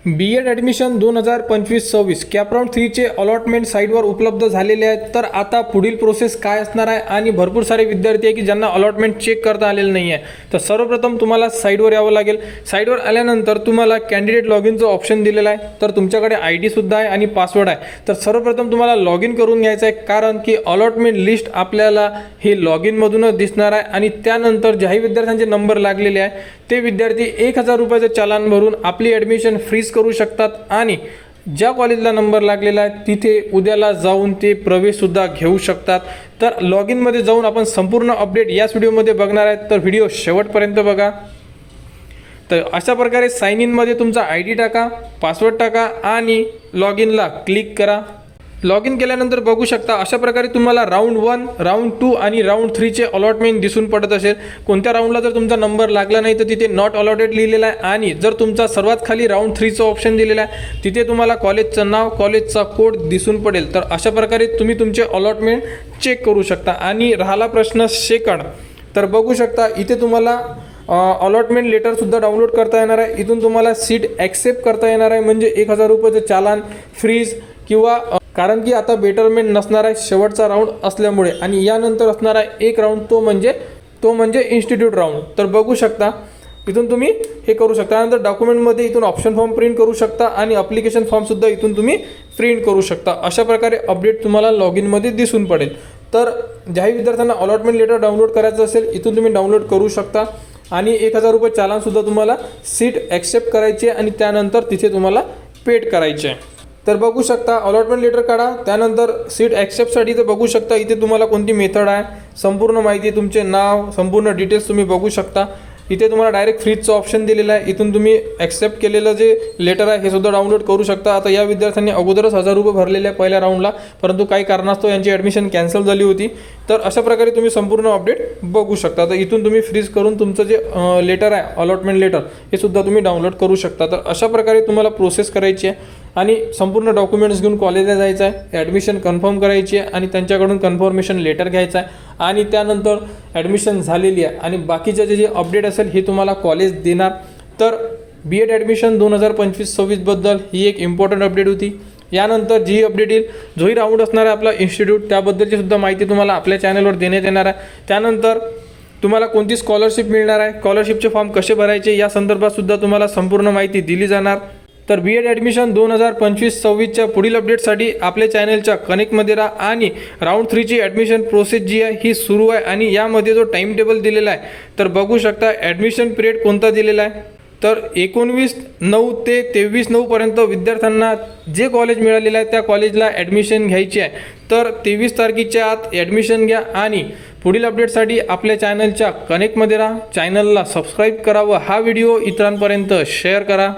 B.Ed admission 2025-26 कॅपराऊंड 3चे allotment साईटवर उपलब्ध झालेले आहेत. तर आता पुढील प्रोसेस काय असणार आहे आणि भरपूर सारे विद्यार्थी आहे की ज्यांना अलॉटमेंट चेक करता आलेलं नाही आहे. तर सर्वप्रथम तुम्हाला साईटवर यावं लागेल. साईटवर आल्यानंतर तुम्हाला कॅन्डिडेट लॉग इनचं ऑप्शन दिलेलं आहे. तर तुमच्याकडे ID सुद्धा आहे आणि पासवर्ड आहे. तर सर्वप्रथम तुम्हाला लॉग इन करून घ्यायचं आहे, कारण की अलॉटमेंट लिस्ट आपल्याला हे लॉग इनमधूनच दिसणार आहे. आणि त्यानंतर ज्याही विद्यार्थ्यांचे नंबर लागलेले आहे ते विद्यार्थी 1000 रुपयाचं चालान भरून आपली ॲडमिशन फ्रीज करू शकतात आणि ज्या कॉलेजला नंबर लागलेला आहे तिथे उद्याला जाऊन ते प्रवेशसुद्धा घेऊ शकतात. तर लॉग इनमध्ये जाऊन आपण संपूर्ण अपडेट याच व्हिडिओमध्ये बघणार आहेत. तर व्हिडिओ शेवटपर्यंत बघा. तर अशा प्रकारे साइन इनमध्ये तुमचा ID टाका, पासवर्ड टाका आणि लॉग इनला क्लिक करा. लॉग इन केल्यानंतर बघू शकता अशा प्रकारे तुम्हाला राऊंड 1, राऊंड 2 आणि राऊंड 3चे अलॉटमेंट दिसून पडत असेल. कोणत्या राऊंडला जर तुमचा नंबर लागला नाही तर तिथे नॉट अलॉटेड लिहिलेला आहे आणि जर तुमचा सर्वात खाली राऊंड 3चं ऑप्शन दिलेला आहे तिथे तुम्हाला कॉलेजचं नाव, कॉलेजचा कोड दिसून पडेल. तर अशा प्रकारे तुम्ही तुमचे अलॉटमेंट चेक करू शकता. आणि राहिला प्रश्न सेकंड, तर बघू शकता इथे तुम्हाला अलॉटमेंट लेटरसुद्धा डाउनलोड करता येणार आहे. इथून तुम्हाला सीट ॲक्सेप्ट करता येणार आहे, म्हणजे 1000 रुपयाचं चालान फ्रीज किंवा कारण की आता बेटरमेंट नसणार आहे शेवटचा राऊंड असल्यामुळे. आणि यानंतर असणार आहे एक राऊंड, तो म्हणजे इन्स्टिट्यूट राऊंड. तर बघू शकता इथून तुम्ही हे करू शकता. त्यानंतर डॉक्युमेंटमध्ये इथून ऑप्शन फॉर्म प्रिंट करू शकता आणि अप्लिकेशन फॉर्मसुद्धा इथून तुम्ही प्रिंट करू शकता. अशा प्रकारे अपडेट तुम्हाला लॉग इनमध्ये दिसून पडेल. तर ज्याही विद्यार्थ्यांना अलॉटमेंट लेटर डाउनलोड करायचं असेल इथून तुम्ही डाउनलोड करू शकता. आणि 1000 रुपये चालानसुद्धा तुम्हाला सीट ॲक्सेप्ट करायची आहे आणि त्यानंतर तिथे तुम्हाला पेड करायचे आहे. तर बघू शकता अलॉटमेंट लेटर काढा. त्यानंतर सीट ॲक्सेप्टसाठी तर बघू शकता इथे तुम्हाला कोणती मेथड आहे, संपूर्ण माहिती, तुमचे नाव, संपूर्ण डिटेल्स तुम्ही बघू शकता. इथे तुम्हाला डायरेक्ट फ्रीजचं ऑप्शन दिलेलं आहे. इथून तुम्ही ॲक्सेप्ट केलेलं जे लेटर आहे हे सुद्धा डाउनलोड करू शकता. आता या विद्यार्थ्यांनी अगोदरच 1000 रुपये भरलेले आहे पहिल्या राऊंडला, परंतु काही कारणास्तव यांची ॲडमिशन कॅन्सल झाली होती. तर अशा प्रकारे तुम्ही संपूर्ण अपडेट बघू शकता. तर इथून तुम्ही फ्रीज करून तुमचं जे लेटर आहे अलॉटमेंट लेटर हे सुद्धा तुम्ही डाउनलोड करू शकता. तर अशा प्रकारे तुम्हाला प्रोसेस करायची आहे आणि संपूर्ण डॉक्युमेंट्स घेऊन कॉलेजला जायचं आहे, ॲडमिशन कन्फर्म करायची आहे आणि त्यांच्याकडून कन्फर्मेशन लेटर घ्यायचं आहे. आणि त्यानंतर ॲडमिशन झालेली आहे आणि बाकीचे जे अपडेट असेल हे तुम्हाला कॉलेज देणार. तर B.Ed ॲडमिशन 2025-26 बद्दल ही एक इम्पॉर्टंट अपडेट होती. यानंतर जी अपडेट येईल, जोही राऊंड असणार आहे आपला इन्स्टिट्यूट त्याबद्दलची सुद्धा माहिती तुम्हाला आपल्या चॅनलवर देण्यात येणार आहे. त्यानंतर तुम्हाला कोणती स्कॉलरशिप मिळणार आहे, स्कॉलरशिपचे फॉर्म कसे भरायचे या संदर्भात सुद्धा तुम्हाला संपूर्ण माहिती दिली जाणार. तर B.Ed ॲडमिशन 2025-26च्या पुढील अपडेटसाठी आपल्या चॅनलच्या कनेक्टमध्ये राहा. आणि राऊंड 3ची ॲडमिशन प्रोसेस जी आहे ही सुरू आहे आणि यामध्ये जो टाईम टेबल दिलेला आहे तर बघू शकता ॲडमिशन पिरियड कोणता दिलेला आहे. तर 19/9 ते 23/9 पर्यंत विद्यार्थ्यांना जे कॉलेज मिळालेलं आहे त्या कॉलेजला ॲडमिशन घ्यायची आहे. तर 23 तारखेच्या आत ॲडमिशन घ्या आणि पुढील अपडेटसाठी आपल्या चॅनलच्या कनेक्टमध्ये राहा. चॅनलला सबस्क्राईब करा व हा व्हिडिओ इतरांपर्यंत शेअर करा.